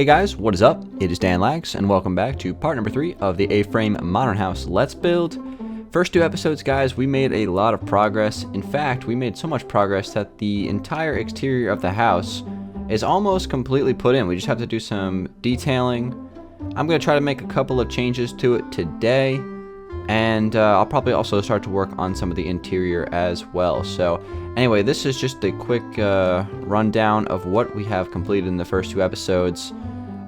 Hey guys, what is up? It is Dangeles, and welcome back to part number 3 of the A-Frame Modern House Let's Build. First 2 episodes, guys, we made a lot of progress. In fact, we made so much progress that the entire exterior of the house is almost completely put in. We just have to do some detailing. I'm going to try to make a couple of changes to it today, and I'll probably also start to work on some of the interior as well. So anyway, this is just a quick rundown of what we have completed in the first 2 episodes.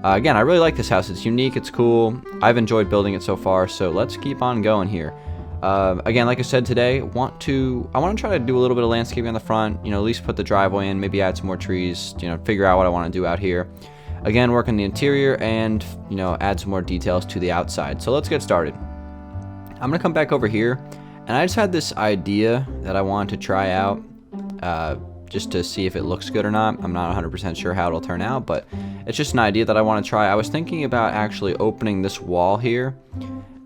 Again, I really like this house. It's unique, it's cool. I've enjoyed building it so far, so let's keep on going here. Again, like I said today, I want to try to do a little bit of landscaping on the front, at least put the driveway in, maybe add some more trees, figure out what I want to do out here. Again, work on the interior and, add some more details to the outside. So let's get started. I'm going to come back over here, and I just had this idea that I wanted to try out, just to see if it looks good or not. I'm not 100% sure how it'll turn out, but it's just an idea that I want to try. I was thinking about actually opening this wall here,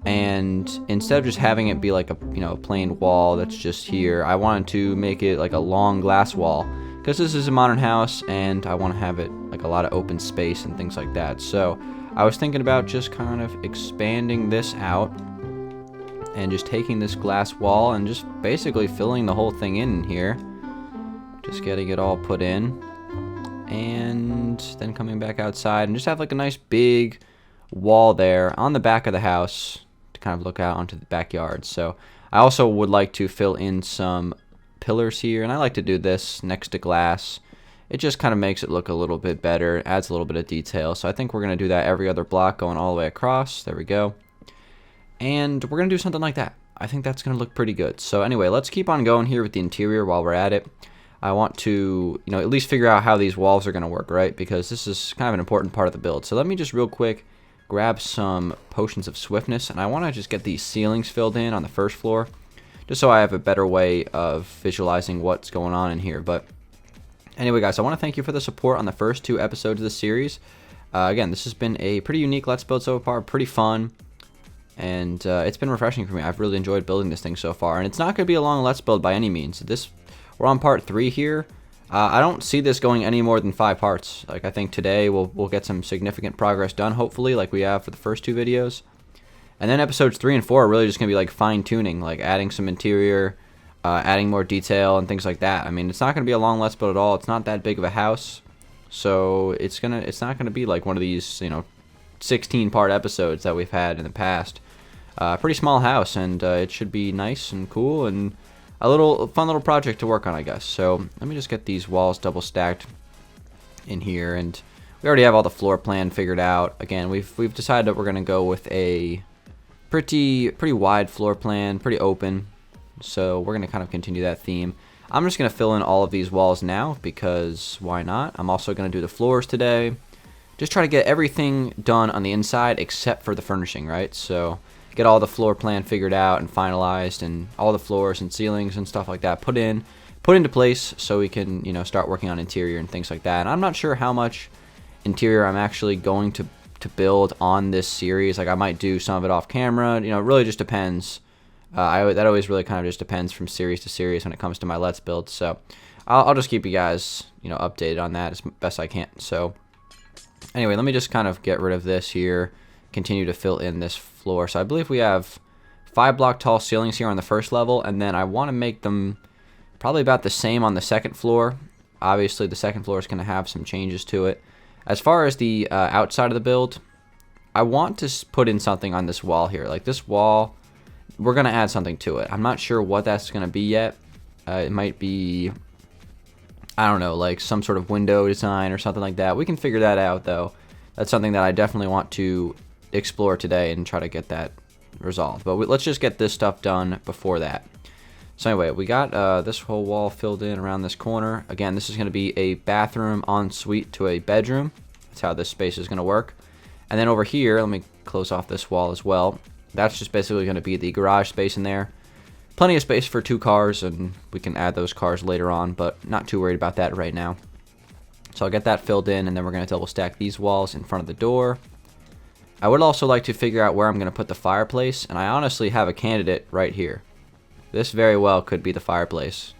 and instead of just having it be like a plain wall that's just here, I wanted to make it like a long glass wall, because this is a modern house and I want to have it like a lot of open space and things like that. So I was thinking about just kind of expanding this out and just taking this glass wall and just basically filling the whole thing in here. Just getting it all put in, and then coming back outside and just have like a nice big wall there on the back of the house to kind of look out onto the backyard. So I also would like to fill in some pillars here, and I like to do this next to glass. It just kind of makes it look a little bit better, adds a little bit of detail. So I think we're going to do that every other block going all the way across. There we go. And we're going to do something like that. I think that's going to look pretty good. So anyway, let's keep on going here with the interior while we're at it. I want to, at least figure out how these walls are going to work, right? Because this is kind of an important part of the build. So let me just real quick grab some potions of swiftness, and I want to just get these ceilings filled in on the first floor, just so I have a better way of visualizing what's going on in here. But anyway, guys, I want to thank you for the support on the first 2 episodes of the series. Again, this has been a pretty unique Let's Build so far, pretty fun, and it's been refreshing for me. I've really enjoyed building this thing so far, and it's not going to be a long Let's Build by any means. We're on part 3 here. I don't see this going any more than 5 parts. Like, I think today we'll get some significant progress done, hopefully, like we have for the first 2 videos. And then episodes 3 and 4 are really just going to be like fine-tuning, like adding some interior, adding more detail and things like that. I mean, it's not going to be a long Let's Build at all. It's not that big of a house. So it's not going to be like one of these, 16-part episodes that we've had in the past. Pretty small house, and it should be nice and cool and a fun little project to work on, I guess. So let me just get these walls double stacked in here, and we already have all the floor plan figured out. Again, we've decided that we're going to go with a pretty wide floor plan, pretty open. So we're going to kind of continue that theme. I'm just going to fill in all of these walls now, because why not? I'm also going to do the floors today. Just try to get everything done on the inside except for the furnishing, right? So get all the floor plan figured out and finalized, and all the floors and ceilings and stuff like that put into place, so we can start working on interior and things like that. And I'm not sure how much interior I'm actually going to build on this series. Like, I might do some of it off camera. It really just depends. That always really kind of just depends from series to series when it comes to my Let's Build. So I'll just keep you guys updated on that as best I can. So anyway, let me just kind of get rid of this here. Continue to fill in this floor. So I believe we have 5 block tall ceilings here on the first level, and then I want to make them probably about the same on the second floor. Obviously, the second floor is going to have some changes to it. As far as the outside of the build, I want to put in something on this wall here. Like, this wall, we're going to add something to it. I'm not sure what that's going to be yet. It might be, I don't know, like some sort of window design or something like that. We can figure that out, though. That's something that I definitely want to explore today and try to get that resolved. But let's just get this stuff done before that. So anyway, we got this whole wall filled in around this corner. Again, this is going to be a bathroom ensuite to a bedroom. That's how this space is going to work. And then over here, let me close off this wall as well. That's just basically going to be the garage space in there. Plenty of space for 2 cars, and we can add those cars later on, but not too worried about that right now. So I'll get that filled in, and then we're going to double stack these walls in front of the door. I would also like to figure out where I'm going to put the fireplace, and I honestly have a candidate right here. This very well could be the fireplace,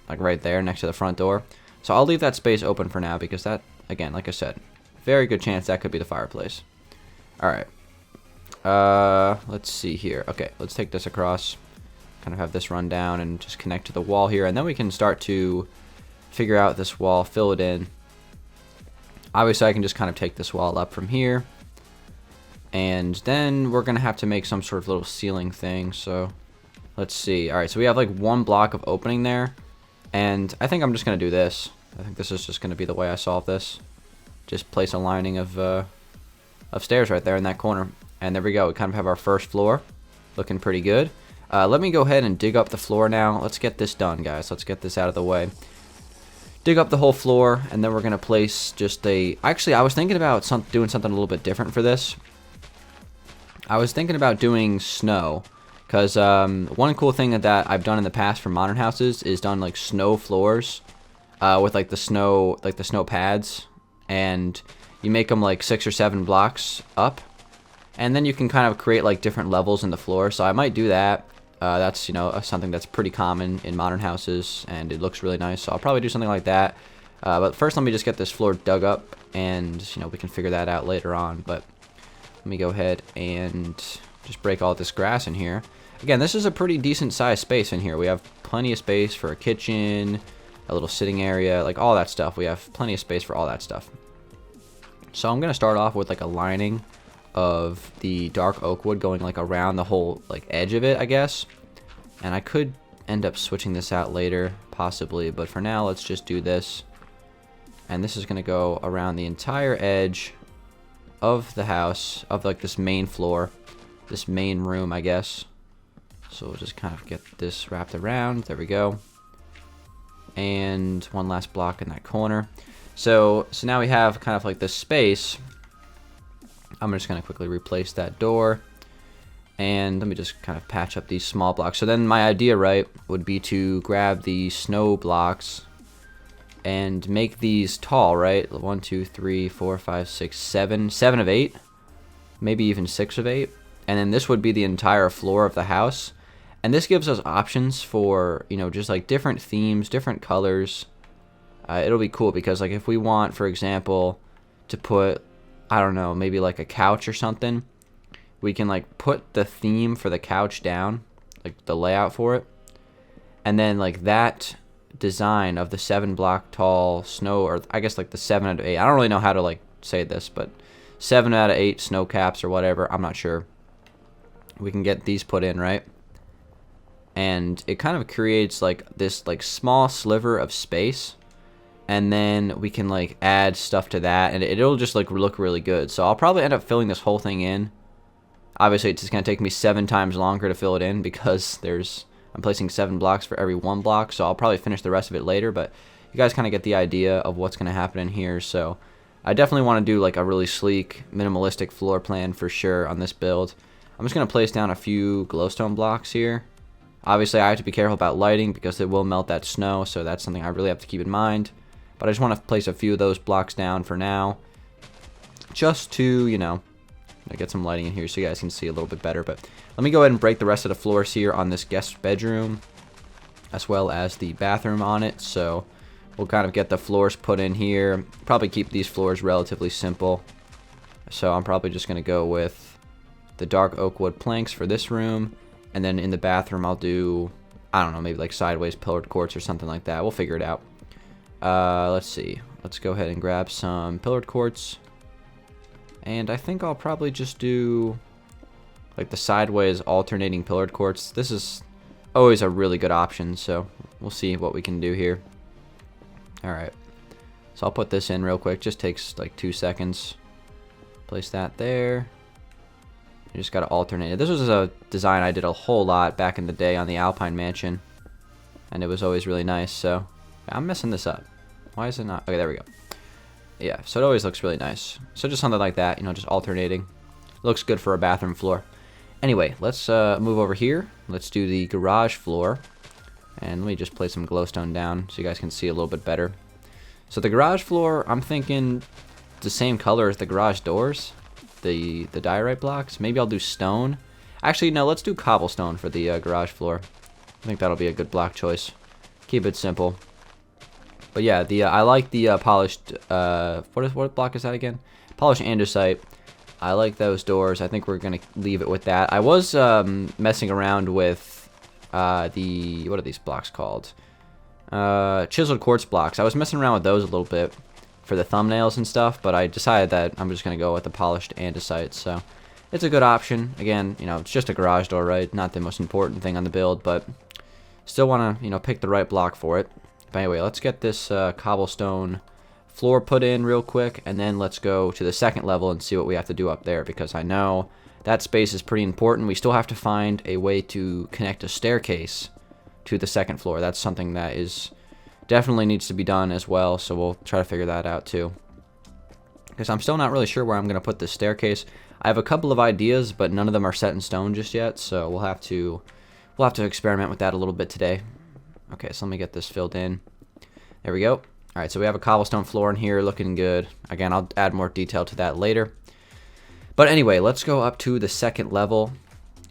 like right there next to the front door. So I'll leave that space open for now, because that, again, like I said, Very good chance that could be the fireplace. Alright. Let's see here. Okay, let's take this across. Kind of have this run down and just connect to the wall here. And then we can start to figure out this wall, fill it in. Obviously, I can just kind of take this wall up from here. And then we're going to have to make some sort of little ceiling thing. So let's see. Alright, so we have like one block of opening there. And I think I'm just going to do this. I think this is just going to be the way I solve this. Just place a lining of stairs right there in that corner. And there we go. We kind of have our first floor. Looking pretty good. Let me go ahead and dig up the floor now. Let's get this done, guys. Let's get this out of the way. Dig up the whole floor, and then we're going to place just a... Actually, I was thinking about doing something a little bit different for this. I was thinking about doing snow. Because one cool thing that I've done in the past for modern houses is done like snow floors with like the snow pads. And you make them like 6 or 7 blocks up. And then you can kind of create like different levels in the floor. So I might do that. That's, you know, something that's pretty common in modern houses, and it looks really nice. So I'll probably do something like that. But first, let me just get this floor dug up, and, you know, we can figure that out later on. But let me go ahead and just break all this grass in here. Again, this is a pretty decent sized space in here. We have plenty of space for a kitchen, a little sitting area, like all that stuff. We have plenty of space for all that stuff. So I'm going to start off with like a lining of the dark oak wood going like around the whole like edge of it, I guess. And I could end up switching this out later, possibly, but for now let's just do this. And this is going to go around the entire edge of the house, of like this main floor, this main room, I guess. So we'll just kind of get this wrapped around. There we go. And one last block in that corner. So now we have kind of like this space. I'm just going to quickly replace that door. And let me just kind of patch up these small blocks. So then my idea, right, would be to grab the snow blocks and make these tall, right? 1, 2, 3, 4, 5, 6, 7. 7 of 8. Maybe even 6 of 8. And then this would be the entire floor of the house. And this gives us options for, you know, just like different themes, different colors. It'll be cool because, like, if we want, for example, to put, I don't know, maybe like a couch or something, we can like put the theme for the couch down, like the layout for it, and then like that design of the 7 block tall snow, or I guess like the 7 out of 8, I don't really know how to like say this, but 7 out of 8 snow caps or whatever, I'm not sure. We can get these put in, right? And it kind of creates like this like small sliver of space. And then we can like add stuff to that, and it'll just like look really good. So I'll probably end up filling this whole thing in. Obviously, it's just gonna take me 7 times longer to fill it in because I'm placing 7 blocks for every 1 block. So I'll probably finish the rest of it later. But you guys kind of get the idea of what's gonna happen in here. So I definitely want to do like a really sleek, minimalistic floor plan for sure on this build. I'm just gonna place down a few glowstone blocks here. Obviously, I have to be careful about lighting because it will melt that snow. So that's something I really have to keep in mind. But I just want to place a few of those blocks down for now, just to, you know, get some lighting in here so you guys can see a little bit better. But let me go ahead and break the rest of the floors here on this guest bedroom, as well as the bathroom on it. So we'll kind of get the floors put in here. Probably keep these floors relatively simple. So I'm probably just going to go with the dark oak wood planks for this room. And then in the bathroom, I'll do, I don't know, maybe like sideways pillared quartz or something like that. We'll figure it out. Let's see. Let's go ahead and grab some pillared quartz. And I think I'll probably just do like the sideways alternating pillared quartz. This is always a really good option, so we'll see what we can do here. Alright. So I'll put this in real quick. Just takes like 2 seconds. Place that there. You just gotta alternate it. This was a design I did a whole lot back in the day on the Alpine Mansion. And it was always really nice, so I'm messing this up. Why is it not? Okay, there we go. Yeah, so it always looks really nice. So just something like that, you know, just alternating. Looks good for a bathroom floor. Anyway, let's move over here. Let's do the garage floor. And let me just place some glowstone down so you guys can see a little bit better. So the garage floor, I'm thinking the same color as the garage doors. The diorite blocks. Maybe I'll do stone. Actually, no, let's do cobblestone for the garage floor. I think that'll be a good block choice. Keep it simple. But yeah, I like the polished, what block is that again? polished andesite. I like those doors. I think we're going to leave it with that. I was messing around with what are these blocks called? Chiseled quartz blocks. I was messing around with those a little bit for the thumbnails and stuff, but I decided that I'm just going to go with the polished andesite. So it's a good option. Again, you know, it's just a garage door, right? Not the most important thing on the build, but still want to, you know, pick the right block for it. But anyway, let's get this cobblestone floor put in real quick, and then let's go to the second level and see what we have to do up there, because I know that space is pretty important. We still have to find a way to connect a staircase to the second floor. That's something that is definitely needs to be done as well, so we'll try to figure that out too, because I'm still not really sure where I'm going to put this staircase. I have a couple of ideas, but none of them are set in stone just yet, so we'll have to experiment with that a little bit today. Okay, so let me get this filled in. There we go. Alright, so we have a cobblestone floor in here, looking good. Again, I'll add more detail to that later. But anyway, let's go up to the second level.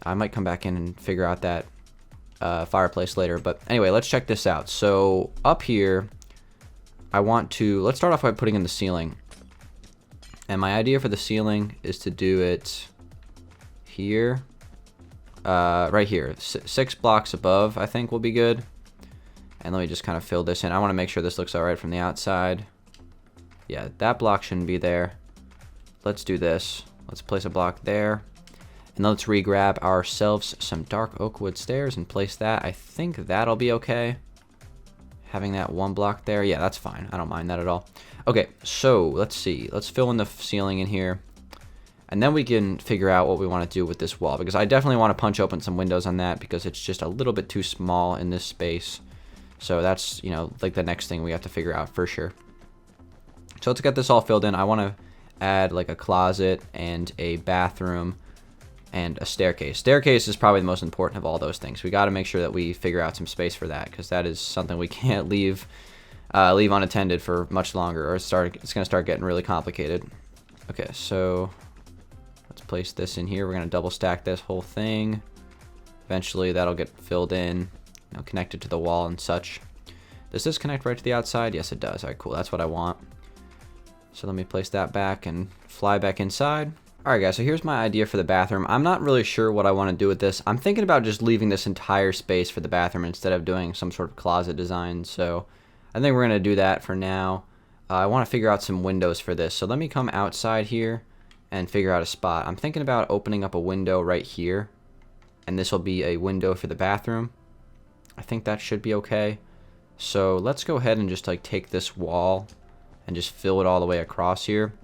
I might come back in and figure out that fireplace later. But anyway, let's check this out. So up here, let's start off by putting in the ceiling. And my idea for the ceiling is to do it here. Right here. 6 blocks above, I think, will be good. And let me just kind of fill this in. I want to make sure this looks alright from the outside. Yeah, that block shouldn't be there. Let's do this. Let's place a block there. And let's re-grab ourselves some dark oak wood stairs and place that. I think that'll be okay. Having that one block there. Yeah, that's fine. I don't mind that at all. Okay, so let's see. Let's fill in the ceiling in here. And then we can figure out what we want to do with this wall, because I definitely want to punch open some windows on that, because it's just a little bit too small in this space. So that's, you know, like the next thing we have to figure out for sure. So let's get this all filled in. I want to add like a closet and a bathroom and a staircase. Staircase is probably the most important of all those things. We got to make sure that we figure out some space for that, because that is something we can't leave unattended for much longer, or it's going to start getting really complicated. Okay, so let's place this in here. We're going to double stack this whole thing. Eventually that'll get filled in, you know, connected to the wall and such. Does this connect right to the outside? Yes, it does. All right, cool. That's what I want. So let me place that back and fly back inside. All right, guys, so here's my idea for the bathroom. I'm not really sure what I want to do with this. I'm thinking about just leaving this entire space for the bathroom instead of doing some sort of closet design. So I think we're going to do that for now. I want to figure out some windows for this. So let me come outside here and figure out a spot. I'm thinking about opening up a window right here, and this will be a window for the bathroom. I think that should be okay. So let's go ahead and just like take this wall and just fill it all the way across here.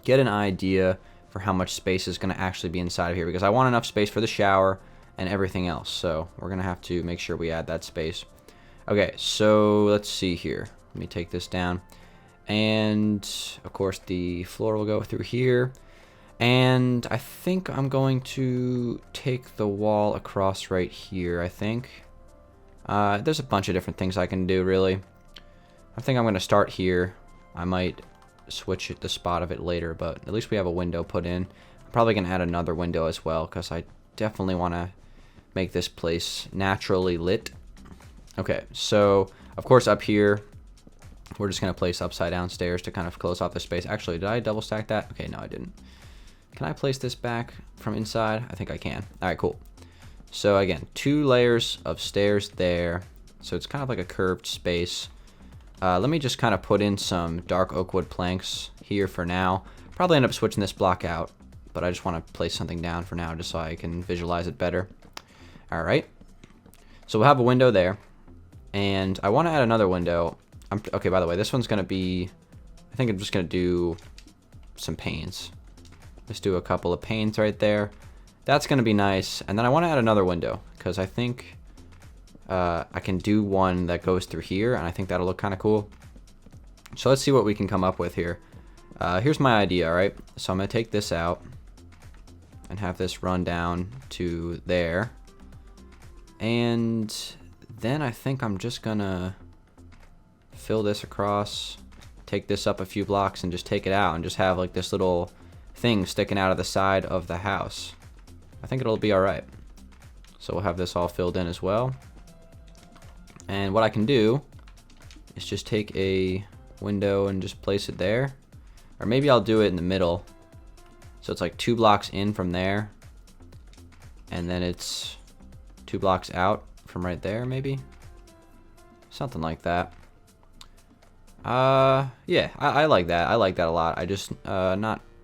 Get an idea for how much space is going to actually be inside of here, because I want enough space for the shower and everything else. So we're going to have to make sure we add that space. Okay, so let's see here. Let me take this down. And of course the floor will go through here. And I think I'm going to take the wall across right here, I think. There's a bunch of different things I can do, really. I think I'm going to start here. I might switch the spot of it later, but at least we have a window put in. I'm probably going to add another window as well, because I definitely want to make this place naturally lit. Okay, so of course up here, we're just going to place upside down stairs to kind of close off the space. Actually, did I double stack that? Okay, no, I didn't. Can I place this back from inside? I think I can. All right, cool. So again, 2 layers of stairs there. So it's kind of like a curved space. Let me just kind of put in some dark oak wood planks here for now. Probably end up switching this block out, but I just want to place something down for now just so I can visualize it better. All right. So we'll have a window there, and I want to add another window. Okay, by the way, this one's going to be, I think I'm just going to do some panes. Let's do a couple of panes right there. That's going to be nice. And then I want to add another window, because I think I can do one that goes through here, and I think that'll look kind of cool. So let's see what we can come up with here. Here's my idea, all right? So I'm going to take this out and have this run down to there. And then I think I'm just going to fill this across, take this up a few blocks, and just take it out and just have like this little thing sticking out of the side of the house. I think it'll be all right. So we'll have this all filled in as well. And what I can do is just take a window and just place it there. Or maybe I'll do it in the middle. So it's like 2 blocks in from there. And then it's 2 blocks out from right there, maybe? Something like that. Yeah, I like that. I like that a lot. I just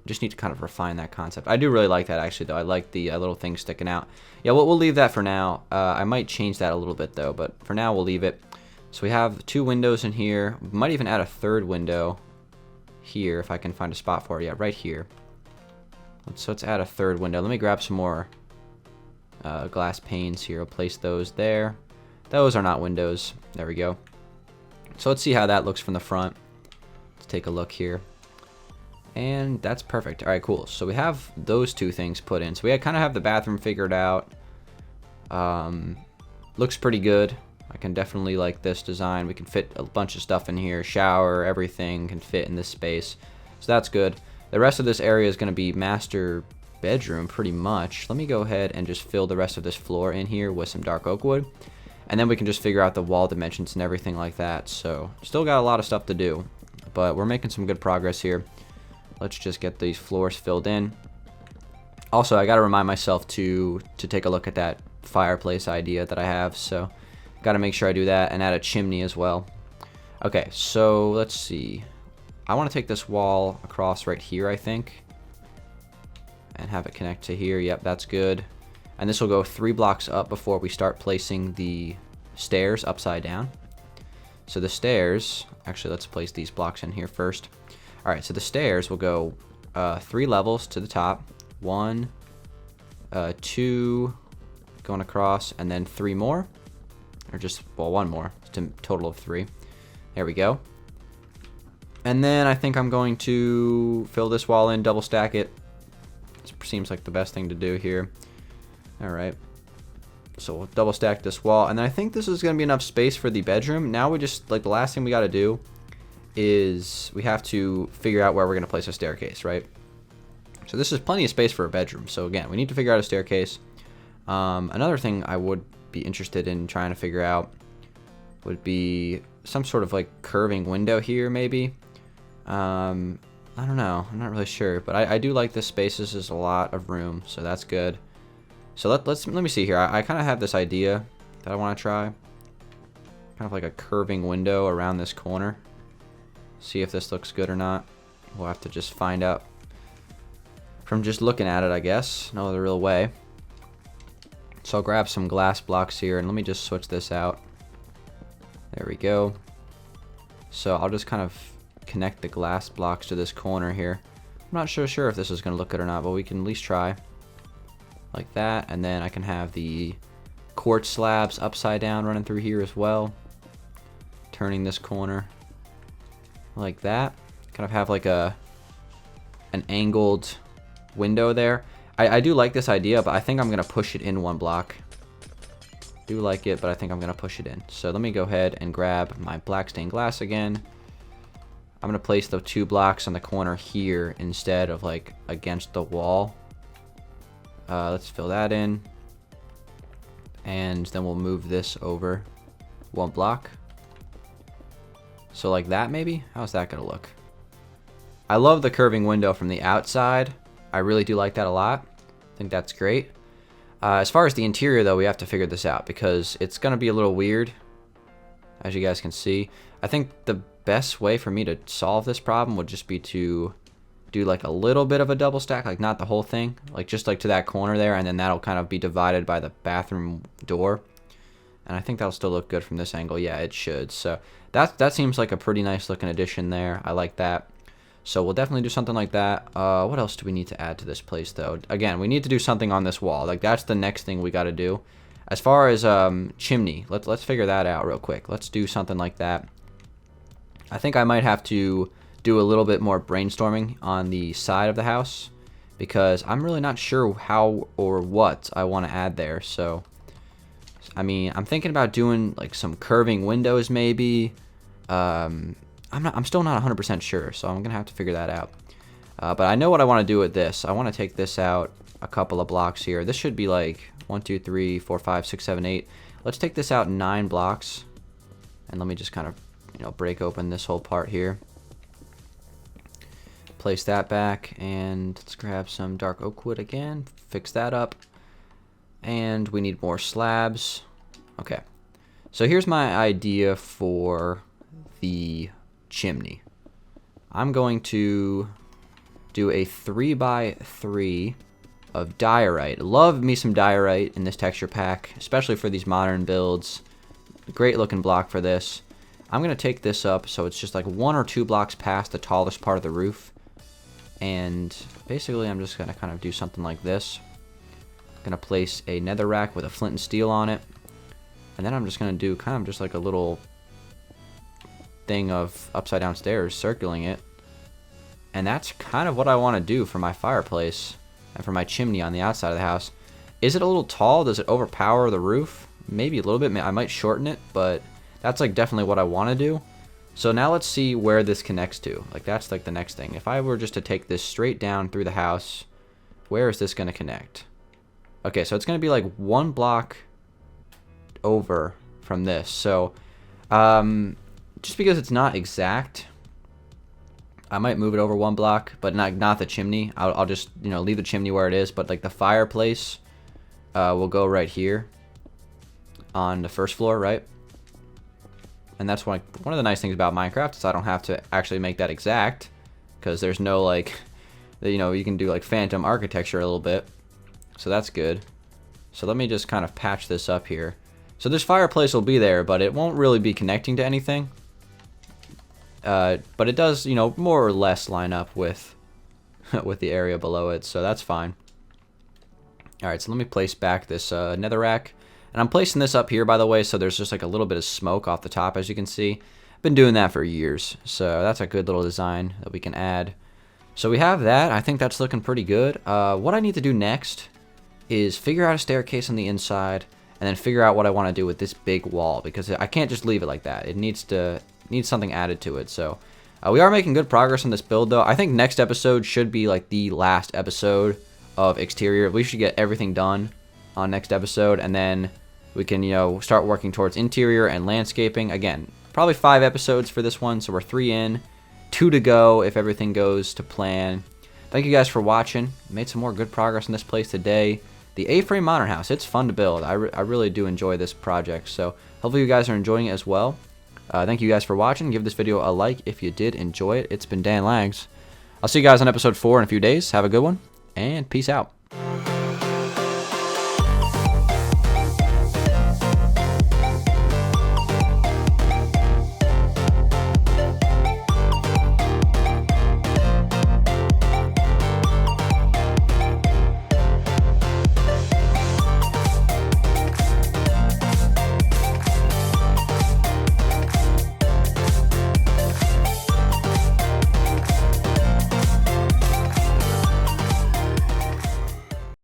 just need to kind of refine that concept. I do really like that, actually, though. I like the little thing sticking out. Yeah, we'll leave that for now. I might change that a little bit, though, but for now we'll leave it. So we have 2 windows in here. We might even add a 3rd window here if I can find a spot for it. Yeah, right here. Let's add a 3rd window. Let me grab some more glass panes here. I'll place those there. Those are not windows. There we go. So let's see how that looks from the front. Let's take a look here. And that's perfect. All right, cool. So we have those 2 things put in. So we kind of have the bathroom figured out. Looks pretty good. I can definitely like this design. We can fit a bunch of stuff in here. Shower, everything can fit in this space. So that's good. The rest of this area is going to be master bedroom pretty much. Let me go ahead and just fill the rest of this floor in here with some dark oak wood. And then we can just figure out the wall dimensions and everything like that. So still got a lot of stuff to do, but we're making some good progress here. Let's just get these floors filled in. Also, I got to remind myself to take a look at that fireplace idea that I have. So got to make sure I do that and add a chimney as well. Okay, so let's see. I want to take this wall across right here, I think, and have it connect to here. Yep, that's good. And this will go 3 blocks up before we start placing the stairs upside down. So the stairs, actually, let's place these blocks in here first. All right, so the stairs will go 3 levels to the top. 1, 2, going across, and then 3 more. Or just, well, 1 more. It's a total of 3. There we go. And then I think I'm going to fill this wall in, double stack it. This seems like the best thing to do here. All right. So we'll double stack this wall. And then I think this is going to be enough space for the bedroom. Now we just, like, the last thing we got to do is we have to figure out where we're going to place a staircase, right? So this is plenty of space for a bedroom. So again, we need to figure out a staircase. Another thing I would be interested in trying to figure out would be some sort of like curving window here, maybe. I don't know. I'm not really sure, but I do like this space. This is a lot of room, so that's good. So let me see here. I kind of have this idea that I want to try. Kind of like a curving window around this corner. See if this looks good or not. We'll have to just find out from just looking at it, I guess. No other real way. So I'll grab some glass blocks here, and let me just switch this out. There we go. So I'll just kind of connect the glass blocks to this corner here. I'm not sure if this is going to look good or not, but we can at least try. Like that, and then I can have the quartz slabs upside down running through here as well. Turning this corner like that. Kind of have like an angled window there. I do like this idea, but I think I'm going to push it in 1 block. Do like it, but I think I'm going to push it in. So let me go ahead and grab my black stained glass again. I'm going to place the 2 blocks on the corner here instead of like against the wall. Let's fill that in. And then we'll move this over 1 block. So like that maybe? How's that going to look? I love the curving window from the outside. I really do like that a lot. I think that's great. As far as the interior, though, we have to figure this out because it's going to be a little weird, as you guys can see. I think the best way for me to solve this problem would just be to do like a little bit of a double stack, like not the whole thing, like just like to that corner there, and then that'll kind of be divided by the bathroom door. And I think that'll still look good from this angle. Yeah, it should. So that seems like a pretty nice looking addition there. I like that. So we'll definitely do something like that. What else do we need to add to this place, though? Again, we need to do something on this wall. Like, that's the next thing we got to do. As far as chimney, let's figure that out real quick. Let's do something like that. I think I might have to do a little bit more brainstorming on the side of the house because I'm really not sure how or what I want to add there. So, I mean, I'm thinking about doing like some curving windows, maybe. I'm still not 100% sure, so I'm gonna have to figure that out. But I know what I want to do with this. I want to take this out a couple of blocks here. This should be like 1, 2, 3, 4, 5, 6, 7, 8. Let's take this out 9 blocks, and let me just kind of, break open this whole part here. place that back, and let's grab some dark oak wood again, fix that up, and we need more slabs. Okay, so here's my idea for the chimney. I'm going to do a 3x3 of diorite. Love me some diorite in this texture pack, especially for these modern builds. Great looking block for this. I'm going to take this up so it's just like 1 or 2 blocks past the tallest part of the roof. And basically I'm just going to kind of do something like this. I'm going to place a nether rack with a flint and steel on it. And then I'm just going to do kind of just like a little thing of upside down stairs circling it. And that's kind of what I want to do for my fireplace and for my chimney on the outside of the house. Is it a little tall? Does it overpower the roof? Maybe a little bit. I might shorten it, but that's like definitely what I want to do. So now let's see where this connects to. Like that's like the next thing. If I were just to take this straight down through the house, where is this going to connect? Okay, so it's going to be like 1 block over from this. So just because it's not exact, I might move it over 1 block, but not the chimney. I'll just, you know, leave the chimney where it is, but like the fireplace will go right here on the first floor, right? And that's one of the nice things about Minecraft is I don't have to actually make that exact, because there's no like, you know, you can do like phantom architecture a little bit, so that's good. So let me just kind of patch this up here. So this fireplace will be there, but it won't really be connecting to anything. But it does, you know, more or less line up with with the area below it, so that's fine. All right, so let me place back this nether rack. And I'm placing this up here, by the way, so there's just like a little bit of smoke off the top, as you can see. I've been doing that for years, so that's a good little design that we can add. So we have that. I think that's looking pretty good. What I need to do next is figure out a staircase on the inside, and then figure out what I want to do with this big wall, because I can't just leave it like that. It needs something added to it. So we are making good progress on this build, though. I think next episode should be like the last episode of exterior. We should get everything done on next episode, and then we can, you know, start working towards interior and landscaping. Again, probably 5 episodes for this one, so we're 3 in, 2 to go if everything goes to plan. Thank you guys for watching. Made some more good progress in this place today. The A-frame modern house, it's fun to build. I really do enjoy this project, so hopefully you guys are enjoying it as well. Thank you guys for watching. Give this video a like if you did enjoy it. It's been Dan Lags. I'll see you guys on episode 4 in a few days. Have a good one, and peace out.